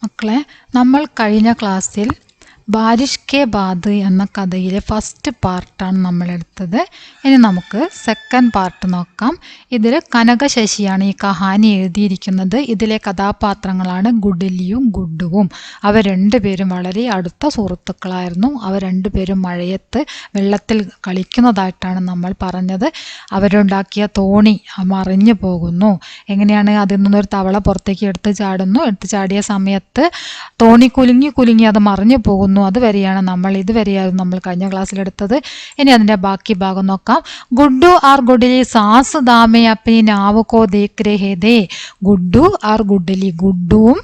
മക്കളെ, നമ്മൾ കഴിഞ്ഞ ക്ലാസ്സിൽ ബാരിഷ് കെ ബാദ് എന്ന കഥയിലെ ഫസ്റ്റ് പാർട്ടാണ് നമ്മൾ എടുത്തത്. ഇനി നമുക്ക് സെക്കൻഡ് പാർട്ട് നോക്കാം. ഇതിൽ കനകശശിയാണ് ഈ കഹാനി എഴുതിയിരിക്കുന്നത്. ഇതിലെ കഥാപാത്രങ്ങളാണ് ഗുഡലിയും ഗുഡുവും. അവർ രണ്ടുപേരും വളരെ അടുത്ത സുഹൃത്തുക്കളായിരുന്നു. അവർ രണ്ടുപേരും മഴയത്ത് വെള്ളത്തിൽ കളിക്കുന്നതായിട്ടാണ് നമ്മൾ പറഞ്ഞത്. അവരുണ്ടാക്കിയ തോണി മറിഞ്ഞു പോകുന്നു. എങ്ങനെയാണ്? അതിൽ നിന്നൊരു തവള പുറത്തേക്ക് എടുത്ത് ചാടുന്നു. എടുത്ത് ചാടിയ സമയത്ത് തോണി കുലുങ്ങി അത് മറിഞ്ഞു പോകുന്നു. ഇതുവരെയായിരുന്നു നമ്മൾ കഴിഞ്ഞ ക്ലാസ്സിലെടുത്തത്. ഇനി അതിന്റെ ബാക്കി ഭാഗം നോക്കാം. ഗുഡു ആർ ഗുഡലി സാസ് ദാമേ അപ്പനി നാവ് കോ ദേഖ് രഹേ ദേ. ഗുഡു ആർ ഗുഡലി, ഗുഡുവും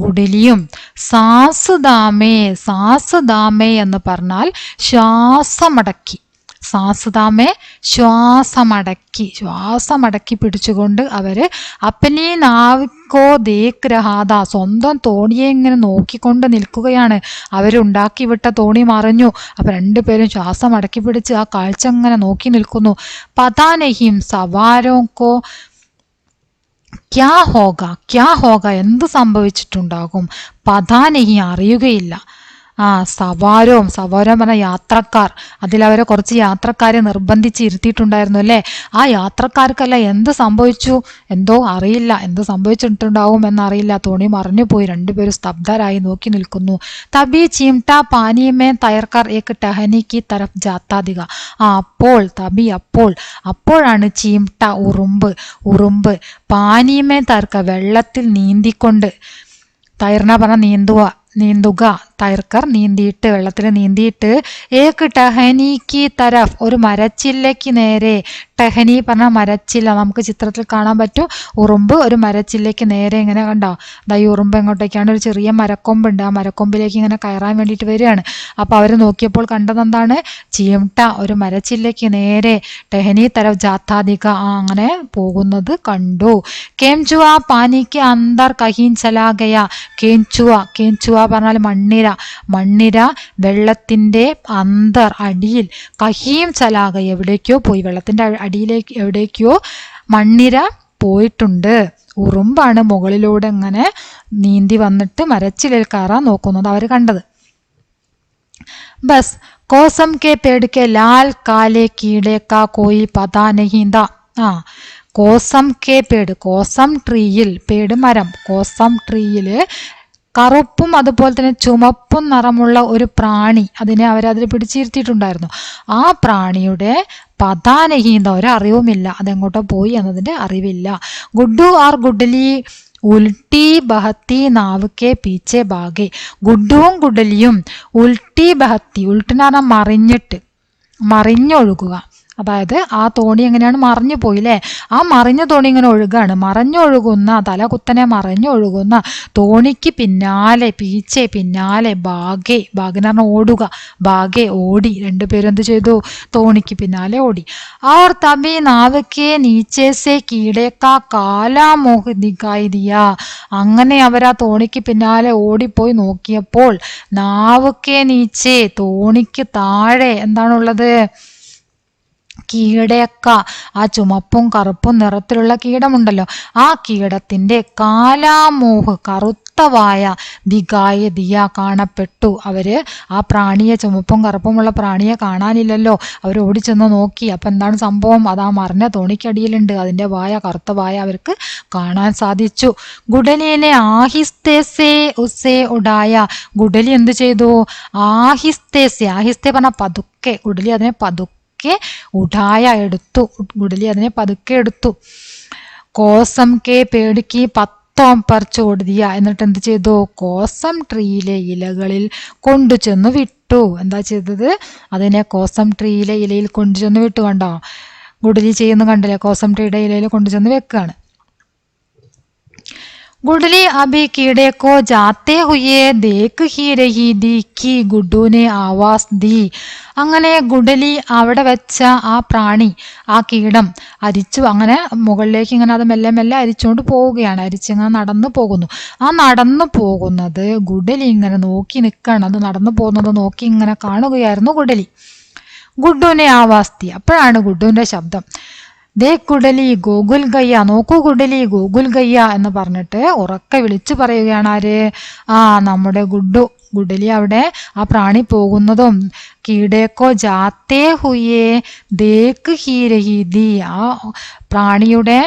ഗുഡലിയും സാസ് ദാമേ എന്ന് പറഞ്ഞാൽ ശ്വാസമടക്കി. സാസുദാമെ ശ്വാസമടക്കി പിടിച്ചുകൊണ്ട് അവര് അപ്പനി നാവിക്കോ ദേഖ് രഹാദ, സ്വന്തം തോണിയെ ഇങ്ങനെ നോക്കിക്കൊണ്ട് നിൽക്കുകയാണ്. അവരുണ്ടാക്കി വിട്ട തോണി മറിഞ്ഞു. അപ്പൊ രണ്ടുപേരും ശ്വാസം അടക്കി പിടിച്ച് ആ കാഴ്ച ഇങ്ങനെ നോക്കി നിൽക്കുന്നു. പതാ നഹീം സവാരോക്കോ ക്യാ ഹോഗ, എന്ത് സംഭവിച്ചിട്ടുണ്ടാകും? പതാ നഹി, അറിയുകയില്ല. സവാരം പറഞ്ഞ യാത്രക്കാർ. അതിലവരെ കുറച്ച് യാത്രക്കാരെ നിർബന്ധിച്ച് ഇരുത്തിയിട്ടുണ്ടായിരുന്നു അല്ലേ? ആ യാത്രക്കാർക്കല്ല എന്ത് സംഭവിച്ചു എന്തോ അറിയില്ല. എന്ത് സംഭവിച്ചിട്ടുണ്ടാവും എന്നറിയില്ല. തോണി മറിഞ്ഞു പോയി. രണ്ടുപേരും സ്തബ്ധരായി നോക്കി നിൽക്കുന്നു. തബി ചീംട്ട പാനിയമേ തയർക്കർ ഏക് ടഹനി കി തരഫ് ജാത്താദിക. അപ്പോഴാണ് ചീംട്ട ഉറുമ്പ് പാനിയമേ തയർക്ക, വെള്ളത്തിൽ നീന്തിക്കൊണ്ട്, തയർന പറഞ്ഞ നീന്തുക, തയർക്കർ നീന്തിയിട്ട്, വെള്ളത്തിൽ നീന്തിയിട്ട്, ഏക് ടഹനിക്ക് തരഫ്, ഒരു മരച്ചില്ലയ്ക്ക് നേരെ. ടഹനി പറഞ്ഞ മരച്ചില്ല, നമുക്ക് ചിത്രത്തിൽ കാണാൻ പറ്റും. ഉറുമ്പ് ഒരു മരച്ചില്ലയ്ക്ക് നേരെ ഇങ്ങനെ കണ്ടോ. ഈ ഉറുമ്പ് എങ്ങോട്ടേക്കാണ്? ഒരു ചെറിയ മരക്കൊമ്പുണ്ട്. ആ മരക്കൊമ്പിലേക്ക് ഇങ്ങനെ കയറാൻ വേണ്ടിയിട്ട് വരികയാണ്. അപ്പൊ അവര് നോക്കിയപ്പോൾ കണ്ടതെന്താണ്? ചീംട്ട ഒരു മരച്ചില്ലയ്ക്ക് നേരെ, ടഹനി തരഫ് ജാത്താദിക, അങ്ങനെ പോകുന്നത് കണ്ടു. കേംചുവ പാനിക്ക് അന്തർ കഹീൻ ചലാഗയ. കേഞ്ചുവ പറഞ്ഞാൽ മണ്ണിര വെള്ളത്തിന്റെ അടിയിൽ, കഹീം ചലാഗ, എവിടേക്കോ പോയി, വെള്ളത്തിന്റെ അടിയിലേക്ക് എവിടേക്കോ മണ്ണിര പോയിട്ടുണ്ട്. ഉറുമ്പാണ് മുകളിലൂടെ ഇങ്ങനെ നീന്തി വന്നിട്ട് മരച്ചിലിൽ കയറാൻ നോക്കുന്നത് അവർ കണ്ടത്. Bus കോസം K Ped K Lal കാലെ കീടെ കാ കോയി പതാ നഹീ താ. കോസം കെ പേട്, കോസം ട്രീയിൽ, പേട് മരം, കോസം ട്രീയില് കറുപ്പും അതുപോലെ തന്നെ ചുമപ്പും നിറമുള്ള ഒരു പ്രാണി, അതിനെ അവരതിൽ പിടിച്ചിരുത്തിയിട്ടുണ്ടായിരുന്നു. ആ പ്രാണിയുടെ പതാനഹീന്ത, ഒരറിവുമില്ല, അതെങ്ങോട്ടോ പോയി എന്നതിന്റെ അറിവില്ല. ഗുഡു ആർ ഗുഡലി ഉൽട്ടി ബഹത്തി നാവുക്കെ പീച്ചെ ഭാഗെ. ഗുഡുവും ഗുഡലിയും ഉൽട്ടി ബഹത്തി, ഉൾട്ടിന്ന് പറഞ്ഞാൽ മറിഞ്ഞൊഴുകുക. അതായത് ആ തോണി എങ്ങനെയാണ്? മറിഞ്ഞു പോയില്ലേ? ആ മറിഞ്ഞ തോണി ഇങ്ങനെ ഒഴുകാണ്. മറിഞ്ഞൊഴുകുന്ന, തലകുത്തനെ മറിഞ്ഞൊഴുകുന്ന തോണിക്ക് പിന്നാലെ, പീച്ചെ പിന്നാലെ, ഭാഗെ എന്ന് പറഞ്ഞാൽ ഓടുക, ഭാഗെ ഓടി. രണ്ടുപേരും എന്ത് ചെയ്തു? തോണിക്ക് പിന്നാലെ ഓടി. അവർ തബി നാവക്കെ നീച്ചേസെ കീടേക്കാ കാലാ മോഹ് ദിഖായി ദിയാ. അങ്ങനെ അവർ ആ തോണിക്ക് പിന്നാലെ ഓടിപ്പോയി നോക്കിയപ്പോൾ നാവക്കെ നീച്ചെ, തോണിക്ക് താഴെ എന്താണുള്ളത്? കീടക്ക, ആ ചുമപ്പും കറുപ്പും നിറത്തിലുള്ള കീടമുണ്ടല്ലോ, ആ കീടത്തിന്റെ കാലാമോഹ്, കറുത്തവായ, ദിഗായ ദിയ, കാണപ്പെട്ടു. അവര് ആ പ്രാണിയെ, ചുമപ്പും കറുപ്പുമുള്ള പ്രാണിയെ കാണാനില്ലല്ലോ. അവർ ഓടിച്ചെന്ന് നോക്കി. അപ്പൊ എന്താണ് സംഭവം? അതാ മറിഞ്ഞ തോണിക്കടിയിലുണ്ട്. അതിന്റെ വായ, കറുത്ത വായ അവർക്ക് കാണാൻ സാധിച്ചു. ഗുഡലിനെ ആഹിസ്തേസേ ഉസേ ഉഡായ. ഗുഡലി എന്ത് ചെയ്തു? ആഹിസ്തേ പറഞ്ഞ പതുക്കെ, ഗുഡലി അതിനെ പതുക്കെ ഉഡായ എടുത്തു. ഗുഡലി അതിനെ പതുക്കെ എടുത്തു. കോസം കെ പേടിക്ക് പത്തോം പറിച്ചോട് ദിയ. എന്നിട്ട് എന്ത് ചെയ്തു? കോസം ട്രീയിലെ ഇലകളിൽ കൊണ്ടുചെന്ന് വിട്ടു. എന്താ ചെയ്തത്? അതിനെ കോസം ട്രീയിലെ ഇലയിൽ കൊണ്ടുചെന്ന് വിട്ടു. കണ്ടോ? ഗുഡലി ചെയ്യുന്നു കണ്ടില്ലേ? കോസം ട്രീയുടെ ഇലയിൽ കൊണ്ടുചെന്ന് വെക്കുകയാണ്. गुडली अभी कीड़े को जाते हुए देख ही रही थी कि गुड्डू ने आवाज दी. അങ്ങനെ ഗുഡലി അവിടെ വെച്ച ആ പ്രാണി, ആ കീടം അങ്ങനെ മുകളിലേക്ക് ഇങ്ങനെ അത് മെല്ലെ മെല്ലെ അരിച്ചുകൊണ്ട് പോവുകയാണ്. അരിച്ചിങ്ങനെ നടന്നു പോകുന്നു. ആ നടന്നു പോകുന്നത് ഗുഡലി ഇങ്ങനെ നോക്കി നിൽക്കുകയാണ്. അത് നടന്നു പോകുന്നത് നോക്കി ഇങ്ങനെ കാണുകയായിരുന്നു ഗുഡലി. ഗുഡുവിനെ ആവാസ്തി, അപ്പോഴാണ് ഗുഡുവിന്റെ ശബ്ദം. ദേ കുടലി ഗോകുൽ ഗയ്യ, നോക്കൂ കുടലി ഗോകുൽ ഗയ്യ എന്ന് പറഞ്ഞിട്ട് ഉറക്കെ വിളിച്ചു പറയുകയാണ് ആര്? നമ്മുടെ ഗുഡു. ഗുഡലി അവിടെ ആ പ്രാണി പോകുന്നതും കീടേക്കോ ജാത്തേ ഹുയേ ദേക്ക് ഹീ രഹി ദി, ആ പ്രാണിയുടെ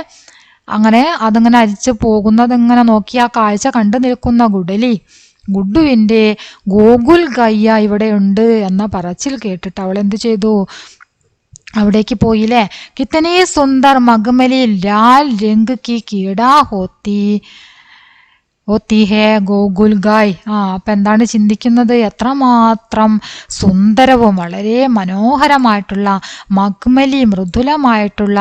അങ്ങനെ അതങ്ങനെ അരിച്ചു പോകുന്നത് ഇങ്ങനെ നോക്കി ആ കാഴ്ച കണ്ടു നിൽക്കുന്ന ഗുഡുവിന്റെ ഗോകുൽ ഗയ്യ ഇവിടെയുണ്ട് എന്ന പറച്ചിൽ കേട്ടിട്ട് അവൾ എന്ത് ചെയ്തു? അവിടേക്ക് പോയില്ലേ. കിത്തനെ സുന്ദർ മഗ്മലി ലാൽ രംഗ് കി കീടാ ഹോത്തി ഹേ ഗോകുൽ ഗായ്. അപ്പൊ എന്താണ് ചിന്തിക്കുന്നത്? എത്രമാത്രം സുന്ദരവും വളരെ മനോഹരമായിട്ടുള്ള മഗ്മലി മൃദുലമായിട്ടുള്ള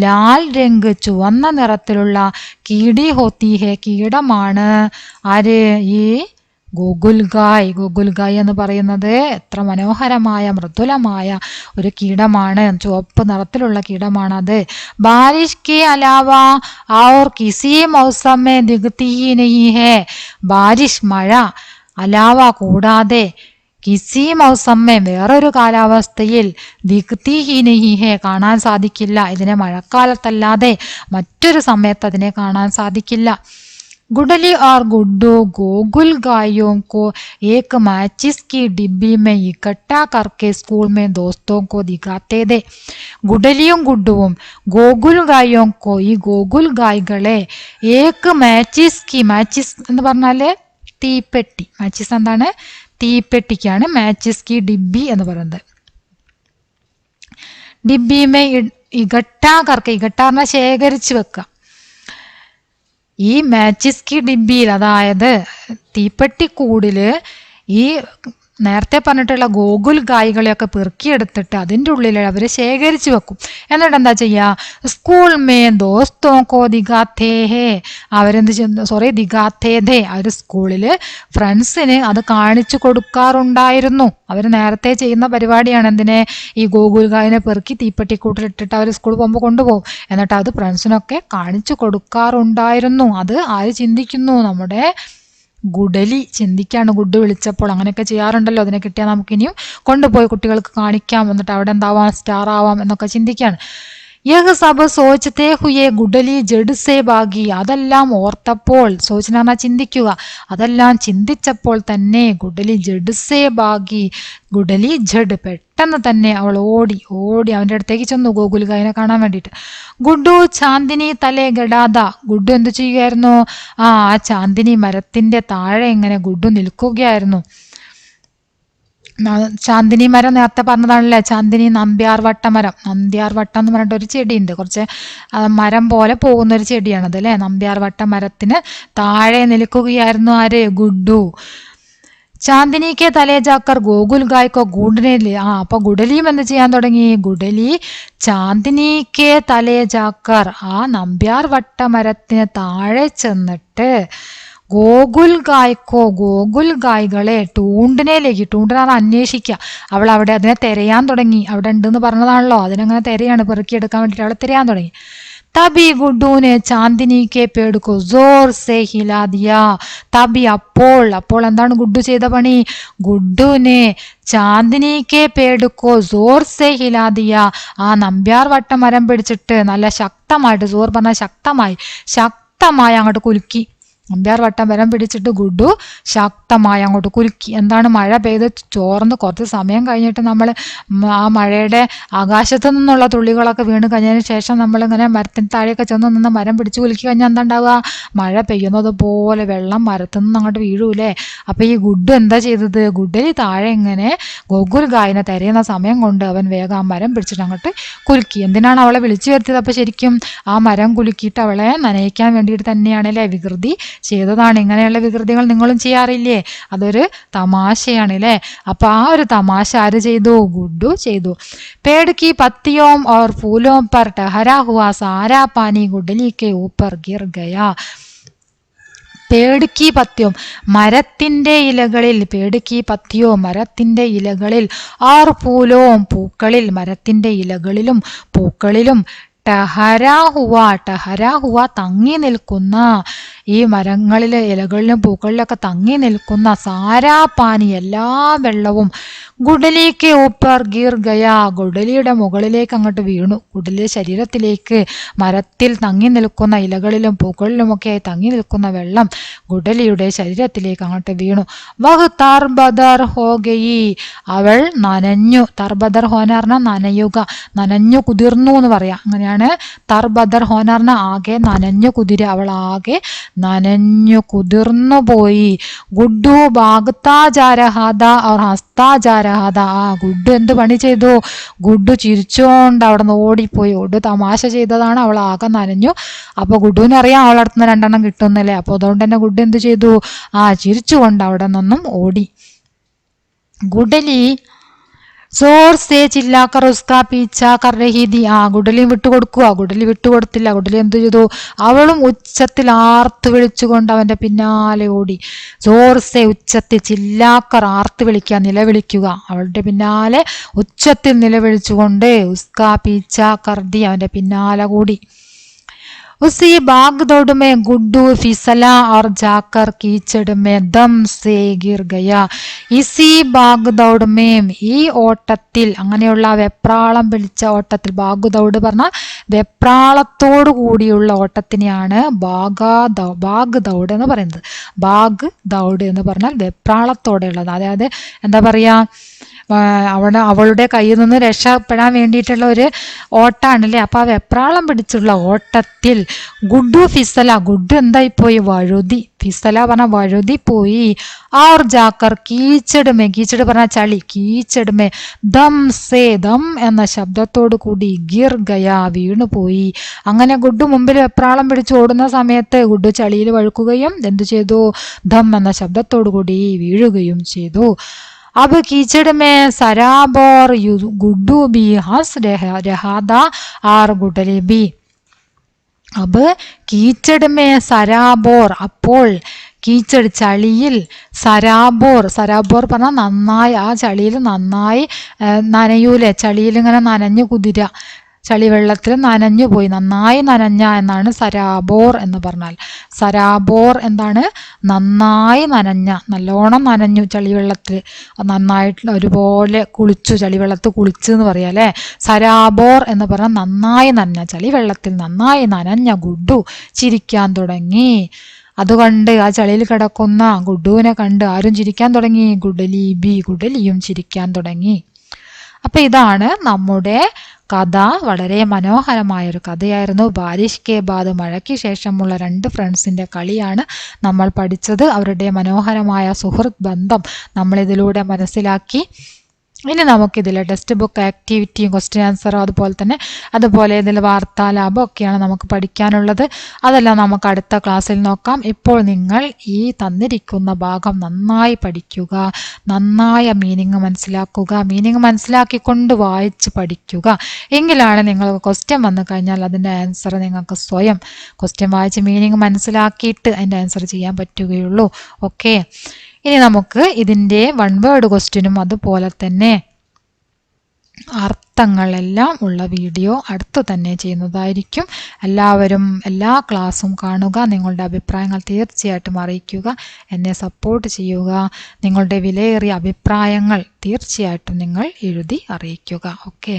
ലാൽ രംഗ് ചുവന്ന നിറത്തിലുള്ള കീടി ഹോത്തി ഹേ കീടമാണ് ആര്? ഈ ഗോകുൽ ഗായ് എന്ന് പറയുന്നത് എത്ര മനോഹരമായ മൃദുലമായ ഒരു കീടമാണ്, ചുവപ്പ് നിറത്തിലുള്ള കീടമാണത്. ബാരിഷ് കെ അലാവ ഔർ കിസി മൗസം മേ ദിഖ്തി ഹി നഹീ ഹേ, ബാരിഷ് മഴ, അലാവ കൂടാതെ, കിസി മൗസമ്മേ വേറൊരു കാലാവസ്ഥയിൽ, ദിഖ്തി ഹി നഹീ ഹേ കാണാൻ സാധിക്കില്ല. ഇതിനെ മഴക്കാലത്തല്ലാതെ മറ്റൊരു സമയത്ത് അതിനെ കാണാൻ സാധിക്കില്ല. गुडली और गुड्डू गोकुल गायों को एक माचिस की डिब्बी में इकट्ठा करके स्कूल में दोस्तों को दिखाते थे. ഗുഡലിയും ഗുഡുവും ഗോകുൽ ഗായോക്കോ, ഈ ഗോകുൽ ഗായ്കളെ, ഏക്ക് മാച്ചിസ് എന്ന് പറഞ്ഞാല് തീപ്പെട്ടി, മാച്ചിസ് എന്താണ്? തീപ്പെട്ടിക്കാണ് മാച്ചിസ് കി ഡിബ്ബി എന്ന് പറയുന്നത്. ഡിബ്ബിമേ ഇകട്ടാ കർക്കെ, ഇകട്ടാ പറഞ്ഞാൽ ശേഖരിച്ചു വെക്കുക. ഈ മാച്ചിസ് കി ഡിബ്ബിയിൽ, അതായത് തീപ്പെട്ടിക്കൂടില് ഈ നേരത്തെ പറഞ്ഞിട്ടുള്ള ഗോകുൽ ഗായ്കളെയൊക്കെ പെറുക്കിയെടുത്തിട്ട് അതിൻ്റെ ഉള്ളിൽ അവർ ശേഖരിച്ചു വെക്കും. എന്നിട്ട് എന്താ ചെയ്യുക? സ്കൂൾ മേ ദോസ്തോ കോ ദിഖാത്തേ ഹേ, ദിഖാത്തേ ധേ, അവർ സ്കൂളിൽ ഫ്രണ്ട്സിന് അത് കാണിച്ചു കൊടുക്കാറുണ്ടായിരുന്നു. അവർ നേരത്തെ ചെയ്യുന്ന പരിപാടിയാണ്. എന്തിനെ? ഈ ഗോകുൽ ഗായിനെ പെറുക്കി തീപ്പെട്ടിക്കൂട്ടിലിട്ടിട്ട് അവർ സ്കൂളിൽ പോകുമ്പോൾ കൊണ്ടുപോകും. എന്നിട്ട് അത് ഫ്രണ്ട്സിനൊക്കെ കാണിച്ചു കൊടുക്കാറുണ്ടായിരുന്നു. അത് ആര് ചിന്തിക്കുന്നു? നമ്മുടെ ഗുഡലി ചിന്തിക്കാണ്. ഗുഡ് വിളിച്ചപ്പോൾ അങ്ങനെയൊക്കെ ചെയ്യാറുണ്ടല്ലോ, അതിനെ കിട്ടിയാൽ നമുക്കിനിയും കൊണ്ടുപോയി കുട്ടികൾക്ക് കാണിക്കാം, എന്നിട്ട് അവിടെ എന്താവാം, സ്റ്റാർ ആവാം എന്നൊക്കെ ചിന്തിക്കാണ്. യഹ് സബ് സോച്ചത്തെ ഹുയേ ഗുഡലി ജഡ് സേ ഭാഗി, അതെല്ലാം ഓർത്തപ്പോൾ, സോച്ചന പറഞ്ഞാൽ ചിന്തിക്കുക, അതെല്ലാം ചിന്തിച്ചപ്പോൾ തന്നെ ഗുഡലി ജഡ് സേ ഭാഗി, ഗുഡലി ജഡ് പെട്ടെന്ന് തന്നെ അവൾ ഓടി അവൻ്റെ അടുത്തേക്ക് ചെന്നു, ഗോകുൽ ഗായിനെ കാണാൻ വേണ്ടിയിട്ട്. ഗുഡു ചാന്ദിനി തലേ ഗഡാദ, ഗുഡു എന്ത് ചെയ്യുകയായിരുന്നു? ആ ചാന്ദിനി മരത്തിന്റെ താഴെ ഇങ്ങനെ ഗുഡു നിൽക്കുകയായിരുന്നു. ചാന്ദിനി മരം നേരത്തെ പറഞ്ഞതാണല്ലേ, ചാന്ദിനി നമ്പ്യാർ വട്ടമരം. നമ്പ്യാർ വട്ടം എന്ന് പറഞ്ഞിട്ട് ഒരു ചെടിയുണ്ട്, കുറച്ച് മരം പോലെ പോകുന്ന ഒരു ചെടിയാണത് അല്ലേ. നമ്പ്യാർ വട്ട മരത്തിന് താഴെ നിൽക്കുകയായിരുന്നു ആര്? ഗുഡു. ചാന്ദിനിക്ക് തലേ ജാക്കർ ഗോകുൽ ഗായ്ക്കോ ഗൂഡിനെ, അപ്പൊ ഗുഡലിയും എന്ത് ചെയ്യാൻ തുടങ്ങി? ഗുഡലി ചാന്ദിനിക്ക് തലേ ജാക്കർ, ആ നമ്പ്യാർ വട്ടമരത്തിന് താഴെ ചെന്നിട്ട് ഗോകുൽ ഗായ്കളെ ടൂണ്ടിനാണ് അന്വേഷിക്കുക. അവൾ അവിടെ അതിനെ തിരയാൻ തുടങ്ങി. അവിടെ ഉണ്ടെന്ന് പറഞ്ഞതാണല്ലോ, അതിനങ്ങനെ തിരയാണ്, പെറുക്കിയെടുക്കാൻ വേണ്ടിയിട്ട് അവളെ തിരയാൻ തുടങ്ങി. തബി ഗുഡുവിനെ ചാന്ദിനിക്ക് പേടുക്കോ ജോർ സേ ഹിലാ ദിയാ. തബി അപ്പോൾ എന്താണ് ഗുഡു ചെയ്ത പണി? ഗുഡുവിനെ ചാന്ദിനിക്ക് പേടുക്കോ ജോർ സേ ഹിലാ ദിയാ, ആ നമ്പ്യാർ വട്ടമരം പിടിച്ചിട്ട് നല്ല ശക്തമായിട്ട്, ജോർ പറഞ്ഞാൽ ശക്തമായി അങ്ങോട്ട് കുലുക്കി. നമ്പ്യാർ വട്ടം മരം പിടിച്ചിട്ട് ഗുഡു ശക്തമായി അങ്ങോട്ട് കുലുക്കി. എന്താണ്? മഴ പെയ്ത് ചോർന്ന് കുറച്ച് സമയം കഴിഞ്ഞിട്ട് നമ്മൾ ആ മഴയുടെ ആകാശത്തു നിന്നുള്ള തുള്ളികളൊക്കെ വീണ് കഴിഞ്ഞതിന് ശേഷം നമ്മളിങ്ങനെ മരത്തിന് താഴെയൊക്കെ ചെന്ന് നിന്ന് മരം പിടിച്ച് കുലുക്കി കഴിഞ്ഞാൽ എന്താ ഉണ്ടാവുക? മഴ പെയ്യുന്നത് പോലെ വെള്ളം മരത്തു നിന്ന് അങ്ങോട്ട് വീഴൂലേ. അപ്പൊ ഈ ഗുഡു എന്താ ചെയ്തത്? ഗുഡലി താഴെ ഇങ്ങനെ ഗോകുൽ ഗായിനെ തിരയുന്ന സമയം കൊണ്ട് അവൻ വേഗം ആ മരം പിടിച്ചിട്ട് അങ്ങോട്ട് കുലുക്കി. എന്തിനാണ് അവളെ വിളിച്ചു വരുത്തിയത്? അപ്പൊ ശരിക്കും ആ മരം കുലുക്കിയിട്ട് അവളെ നനയിക്കാൻ വേണ്ടിയിട്ട് തന്നെയാണല്ലേ, വികൃതി ചെയ്തതാണ്. ഇങ്ങനെയുള്ള വികൃതികൾ നിങ്ങളും ചെയ്യാറില്ലേ? അതൊരു തമാശയാണ് അല്ലേ. അപ്പൊ ആ ഒരു തമാശ ആര് ചെയ്തു? ഗുഡു ചെയ്തു. पेड़ की पत्तियों और फूलों पर ठहरा हुआ सारा पानी गुडली के ऊपर गिर गया. പേടുക്കി പത്യം, മരത്തിന്റെ ഇലകളിൽ, പേടുക്കി പത്തിയോ മരത്തിന്റെ ഇലകളിൽ, ആർ പൂലോം പൂക്കളിൽ, മരത്തിന്റെ ഇലകളിലും പൂക്കളിലും, ടഹര ഹുവ തങ്ങി നിൽക്കുന്ന, ഈ മരങ്ങളിലെ ഇലകളിലും പൂക്കളിലൊക്കെ തങ്ങി നിൽക്കുന്ന സാരാ പാനി എല്ലാ വെള്ളവും ഗുഡലിക്ക് ഊപ്പർ ഗിർ ഗയ ഗുഡലിയുടെ മുകളിലേക്ക് അങ്ങോട്ട് വീണു. ഗുഡലി ശരീരത്തിലേക്ക് മരത്തിൽ തങ്ങി നിൽക്കുന്ന ഇലകളിലും പൂക്കളിലുമൊക്കെ തങ്ങി നിൽക്കുന്ന വെള്ളം ഗുഡലിയുടെ ശരീരത്തിലേക്ക് അങ്ങോട്ട് വീണു. വഹ് തർബദർ ഹോ ഗയി അവൾ നനഞ്ഞു. തർബദർ ഹോനർന നനയുക, നനഞ്ഞു കുതിർന്നു എന്ന് പറയാം. അങ്ങനെയാണ് തർബദർ ഹോനർന ആകെ നനഞ്ഞു കുതിര, അവൾ ആകെ നനഞ്ഞു കുതിർന്നു പോയി. ഗുഡ്ഡു ഭാഗത്താജാരഹാദ അവർ ഹസ്താജാരഹാദ ഗുഡ്ഡു എന്ത് പണി ചെയ്തു? ഗുഡ്ഡു ചിരിച്ചുകൊണ്ട് അവിടെ നിന്ന് ഓടിപ്പോയി. ഗുഡ്ഡു തമാശ ചെയ്തതാണ്, അവൾ ആകെ നനഞ്ഞു. അപ്പോൾ ഗുഡുവിനറിയാം അവളടുത്ത് 2 കിട്ടുന്നില്ലേ. അപ്പോൾ അതുകൊണ്ട് തന്നെ ഗുഡ്ഡു എന്ത് ചെയ്തു? ചിരിച്ചുകൊണ്ട് അവിടെ നിന്നും ഓടി. ഗുഡലി സോർ സേ ചില്ലാക്കർ ഉസ്കാ പീച്ച കർ രഹി ദി ഗുഡലിയും വിട്ടുകൊടുക്കുക. ഗുഡലി വിട്ടുകൊടുത്തില്ല. ഗുഡലി എന്ത് ചെയ്തു? അവളും ഉച്ചത്തിൽ ആർത്ത് വിളിച്ചുകൊണ്ട് അവന്റെ പിന്നാലെ ഓടി. സോർ സേ ഉച്ചത്തിൽ, ചില്ലാക്കർ ആർത്ത് വിളിക്കുക, നിലവിളിക്കുക. അവളുടെ പിന്നാലെ ഉച്ചത്തിൽ നിലവിളിച്ചുകൊണ്ട് ഉസ്കാ പീച്ച കർ ദി അവന്റെ പിന്നാലെ കൂടി. उसी भाग दौड़ में गुड्डू फिसला और जाकर कीचड़ में दम से गिर गया. इसी ഭാഗ് ദൗഡ് മേം ഈ ഓട്ടത്തിൽ, അങ്ങനെയുള്ള വെപ്രാളം പിടിച്ച ഓട്ടത്തിൽ, ഭാഗ് ദൗഡ് പറഞ്ഞാൽ വെപ്രാളത്തോടു കൂടിയുള്ള ഓട്ടത്തിനെയാണ് ഭാഗ് ദൗഡ് എന്ന് പറയുന്നത്. ഭാഗ് ദൗഡ് എന്ന് പറഞ്ഞാൽ വെപ്രാളത്തോടെയുള്ളത്. അതായത് എന്താ പറയാ, അവളുടെ കയ്യിൽ നിന്ന് രക്ഷപ്പെടാൻ വേണ്ടിയിട്ടുള്ള ഒരു ഓട്ടാണല്ലേ. അപ്പൊ ആ വെപ്രാളം പിടിച്ചുള്ള ഓട്ടത്തിൽ ഗുഡ്ഡു ഫിസല, ഗുഡ്ഡു എന്തായിപ്പോയി? വഴുതി. ഫിസല പറഞ്ഞ വഴുതി പോയി. ആർ ജാക്കർ കീച്ചടുമേ, കീച്ചട് പറഞ്ഞ ചളി, കീച്ചടുമേ ദം സേ, ദം എന്ന ശബ്ദത്തോടു കൂടി ഗിർ ഗയ വീണുപോയി. അങ്ങനെ ഗുഡ്ഡു മുമ്പിൽ വെപ്രാളം പിടിച്ച് ഓടുന്ന സമയത്ത് ഗുഡ്ഡു ചളിയിൽ വഴുക്കുകയും എന്തു ചെയ്തു? ദം എന്ന ശബ്ദത്തോടു കൂടി വീഴുകയും ചെയ്തു. अब कीचड़ में सराबोर गुड्डू भी हंस रहा था और गुडली भी. अब कीचड़ में सराबोर, അപ്പോൾ കീച്ചട് ചളിയിൽ, സരാബോർ പറഞ്ഞാൽ നന്നായി, ആ ചളിയിൽ നന്നായി നനയൂലെ, ചളിയിൽ ഇങ്ങനെ നനഞ്ഞു കുതിര, ചളിവെള്ളത്തിൽ നനഞ്ഞു പോയി, നന്നായി നനഞ്ഞ എന്നാണ് സരാബോർ എന്ന് പറഞ്ഞാൽ. സരാബോർ എന്താണ്? നന്നായി നനഞ്ഞ, നല്ലോണം നനഞ്ഞു ചളിവെള്ളത്തിൽ, നന്നായിട്ട് ഒരുപോലെ കുളിച്ചു, ചളിവെള്ളത്തിൽ കുളിച്ചു എന്ന് പറയാം അല്ലേ. സരാബോർ എന്ന് പറഞ്ഞാൽ നന്നായി നനഞ്ഞ, ചളിവെള്ളത്തിൽ നന്നായി നനഞ്ഞ ഗുഡ്ഡു ചിരിക്കാൻ തുടങ്ങി. അതുകൊണ്ട് ആ ചളിയിൽ കിടക്കുന്ന ഗുഡ്ഡുവിനെ കണ്ട് ആരും ചിരിക്കാൻ തുടങ്ങി. ഗുഡലിയും ചിരിക്കാൻ തുടങ്ങി. അപ്പൊ ഇതാണ് നമ്മുടെ കഥ. വളരെ മനോഹരമായൊരു കഥയായിരുന്നു. ബാരിഷ് കെ ബാദ്, മഴയ്ക്ക് ശേഷമുള്ള 2 ഫ്രണ്ട്സിന്റെ കളിയാണ് നമ്മൾ പഠിച്ചത്. അവരുടെ മനോഹരമായ സുഹൃത്ത് ബന്ധം നമ്മൾ ഇതിലൂടെ മനസ്സിലാക്കി. ഇനി നമുക്കിതിൽ ടെക്സ്റ്റ് ബുക്ക് ആക്ടിവിറ്റിയും ക്വസ്റ്റ്യൻ ആൻസറും അതുപോലെ ഇതിൽ വാർത്താലാഭം ഒക്കെയാണ് നമുക്ക് പഠിക്കാനുള്ളത്. അതെല്ലാം നമുക്ക് അടുത്ത ക്ലാസ്സിൽ നോക്കാം. ഇപ്പോൾ നിങ്ങൾ ഈ തന്നിരിക്കുന്ന ഭാഗം നന്നായി പഠിക്കുക, നന്നായ മീനിങ് മനസ്സിലാക്കുക, മീനിങ് മനസ്സിലാക്കിക്കൊണ്ട് വായിച്ച് പഠിക്കുക. എങ്കിലാണ് നിങ്ങൾക്ക് ക്വസ്റ്റ്യൻ വന്നു കഴിഞ്ഞാൽ അതിൻ്റെ ആൻസർ നിങ്ങൾക്ക് സ്വയം ക്വസ്റ്റ്യൻ വായിച്ച് മീനിങ് മനസ്സിലാക്കിയിട്ട് അതിൻ്റെ ആൻസർ ചെയ്യാൻ പറ്റുകയുള്ളൂ. ഓക്കെ, ഇനി നമുക്ക് ഇതിൻ്റെ 1 വേർഡ് ക്വസ്റ്റ്യനും അതുപോലെ തന്നെ അർത്ഥങ്ങളെല്ലാം ഉള്ള വീഡിയോ അടുത്ത് തന്നെ ചെയ്യുന്നതായിരിക്കും. എല്ലാവരും എല്ലാ ക്ലാസ്സും കാണുക. നിങ്ങളുടെ അഭിപ്രായങ്ങൾ തീർച്ചയായിട്ടും അറിയിക്കുക. എന്നെ സപ്പോർട്ട് ചെയ്യുക. നിങ്ങളുടെ വിലയേറിയ അഭിപ്രായങ്ങൾ തീർച്ചയായിട്ടും നിങ്ങൾ എഴുതി അറിയിക്കുക. ഓക്കെ.